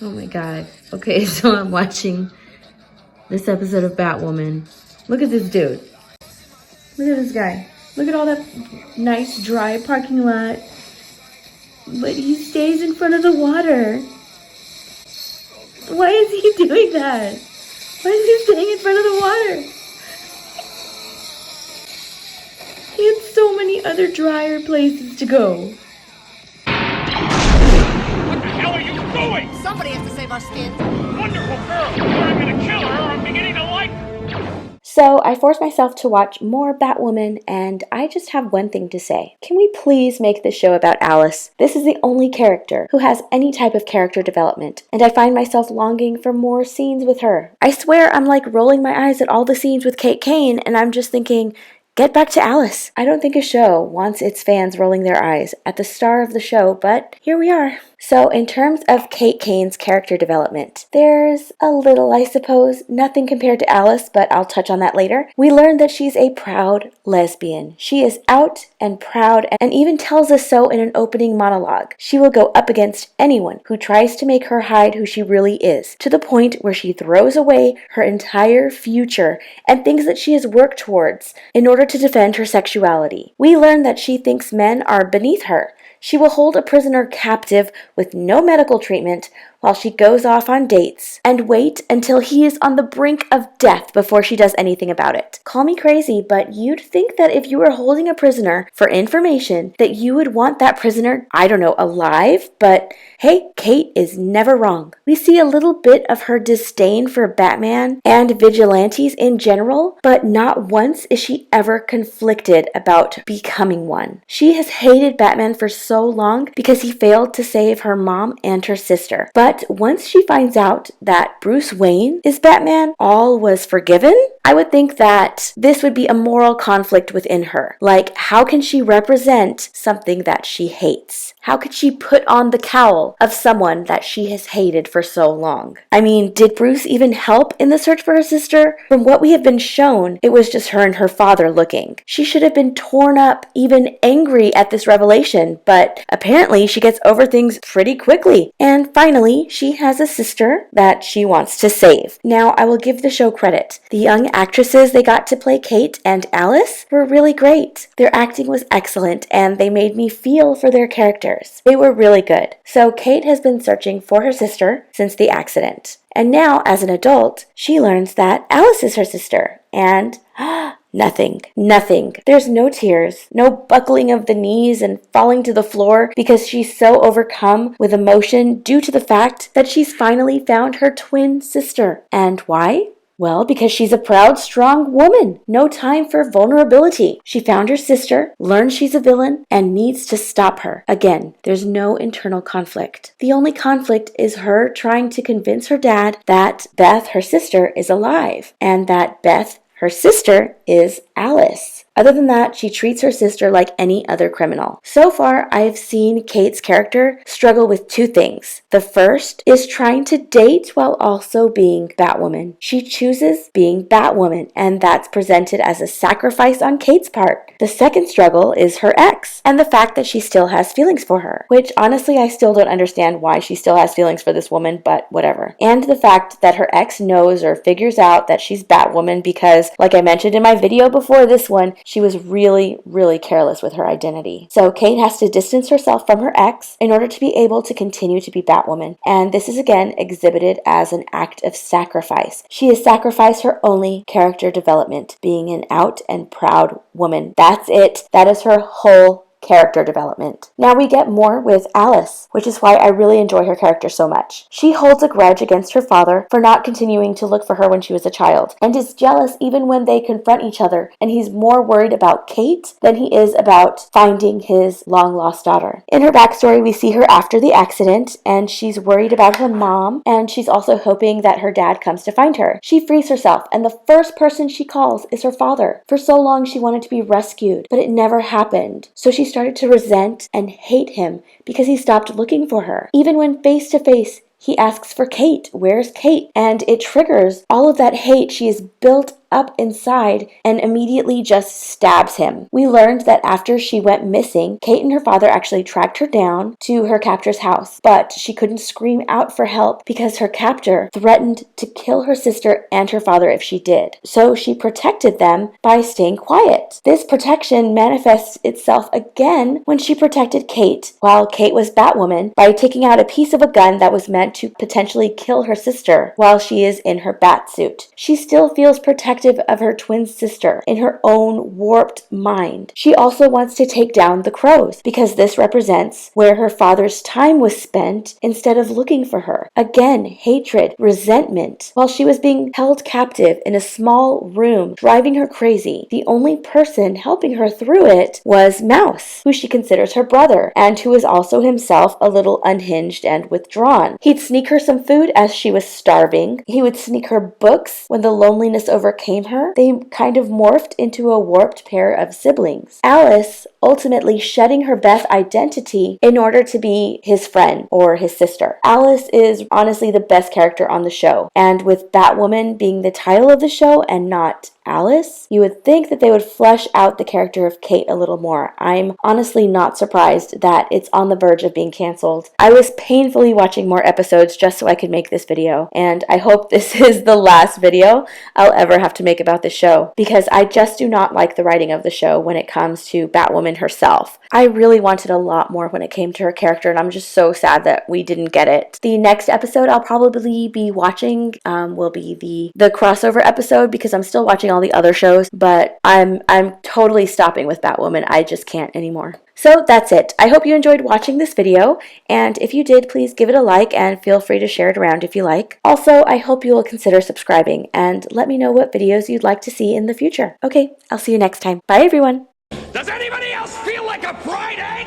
Oh my god. Okay, so I'm watching this episode of Batwoman. Look at this dude. Look at this guy. Look at all that nice dry parking lot. But he stays in front of the water. Why is he doing that? Why is he staying in front of the water? He had so many other drier places to go. What the hell are you doing? Somebody has to save our skins. Wonderful girl. Either I'm gonna kill her or I'm beginning to like her. So I forced myself to watch more Batwoman, and I just have one thing to say. Can we please make this show about Alice? This is the only character who has any type of character development, and I find myself longing for more scenes with her. I swear I'm like rolling my eyes at all the scenes with Kate Kane, and I'm just thinking, get back to Alice. I don't think a show wants its fans rolling their eyes at the star of the show, but here we are. So in terms of Kate Kane's character development, there's a little, I suppose, nothing compared to Alice, but I'll touch on that later. We learn that she's a proud lesbian. She is out and proud and even tells us so in an opening monologue. She will go up against anyone who tries to make her hide who she really is, to the point where she throws away her entire future and things that she has worked towards in order to defend her sexuality. We learn that she thinks men are beneath her. She will hold a prisoner captive with no medical treatment while she goes off on dates and wait until he is on the brink of death before she does anything about it. Call me crazy, but you'd think that if you were holding a prisoner for information, that you would want that prisoner, I don't know, alive, but hey, Kate is never wrong. We see a little bit of her disdain for Batman and vigilantes in general, but not once is she ever conflicted about becoming one. She has hated Batman for so long because he failed to save her mom and her sister. But once she finds out that Bruce Wayne is Batman, all was forgiven. I would think that this would be a moral conflict within her. Like, how can she represent something that she hates? How could she put on the cowl of someone that she has hated for so long? I mean, did Bruce even help in the search for her sister? From what we have been shown, it was just her and her father looking. She should have been torn up, even angry at this revelation, but apparently she gets over things pretty quickly. And finally, she has a sister that she wants to save. Now, I will give the show credit. The young actresses they got to play Kate and Alice were really great. Their acting was excellent, and they made me feel for their characters. They were really good. So Kate has been searching for her sister since the accident. And now, as an adult, she learns that Alice is her sister. And nothing. There's no tears, no buckling of the knees and falling to the floor because she's so overcome with emotion due to the fact that she's finally found her twin sister. And why? Well, because she's a proud, strong woman. No time for vulnerability. She found her sister, learned she's a villain, and needs to stop her. Again, there's no internal conflict. The only conflict is her trying to convince her dad that Beth, her sister, is alive, and that Beth, her sister, is Alice. Other than that, she treats her sister like any other criminal. So far, I've seen Kate's character struggle with two things. The first is trying to date while also being Batwoman. She chooses being Batwoman, and that's presented as a sacrifice on Kate's part. The second struggle is her ex, and the fact that she still has feelings for her, which honestly I still don't understand why she still has feelings for this woman, but whatever. And the fact that her ex knows or figures out that she's Batwoman because, like I mentioned in my video before this one, she was really, really careless with her identity. So Kate has to distance herself from her ex in order to be able to continue to be Batwoman. And this is again exhibited as an act of sacrifice. She has sacrificed her only character development, being an out and proud woman. That's it. That is her whole character development. Now we get more with Alice, which is why I really enjoy her character so much. She holds a grudge against her father for not continuing to look for her when she was a child, and is jealous even when they confront each other, and he's more worried about Kate than he is about finding his long-lost daughter. In her backstory, we see her after the accident, and she's worried about her mom, and she's also hoping that her dad comes to find her. She frees herself, and the first person she calls is her father. For so long, she wanted to be rescued, but it never happened. So she started to resent and hate him because he stopped looking for her. Even when face to face, he asks for Kate. Where's Kate? And it triggers all of that hate she has built up inside and immediately just stabs him. We learned that after she went missing, Kate and her father actually tracked her down to her captor's house, but she couldn't scream out for help because her captor threatened to kill her sister and her father if she did. So she protected them by staying quiet. This protection manifests itself again when she protected Kate while Kate was Batwoman by taking out a piece of a gun that was meant to potentially kill her sister while she is in her bat suit. She still feels protective of her twin sister in her own warped mind. She also wants to take down the crows because this represents where her father's time was spent instead of looking for her. Again, hatred, resentment. While she was being held captive in a small room, driving her crazy, the only person helping her through it was Mouse, who she considers her brother, and who is also himself a little unhinged and withdrawn. He'd sneak her some food as she was starving. He would sneak her books when the loneliness overcame her. They kind of morphed into a warped pair of siblings. Alice ultimately shedding her Beth identity in order to be his friend or his sister. Alice is honestly the best character on the show, and with Batwoman being the title of the show and not Alice, you would think that they would flesh out the character of Kate a little more. I'm honestly not surprised that it's on the verge of being canceled. I was painfully watching more episodes just so I could make this video, and I hope this is the last video I'll ever have to make about this show, because I just do not like the writing of the show when it comes to Batwoman herself. I really wanted a lot more when it came to her character, and I'm just so sad that we didn't get it. The next episode I'll probably be watching will be the crossover episode, because I'm still watching all the other shows, but I'm totally stopping with Batwoman. I just can't anymore. So that's it. I hope you enjoyed watching this video, and if you did, please give it a like and feel free to share it around if you like. Also, I hope you will consider subscribing and let me know what videos you'd like to see in the future. Okay, I'll see you next time. Bye everyone! Does anybody else feel like a fried egg?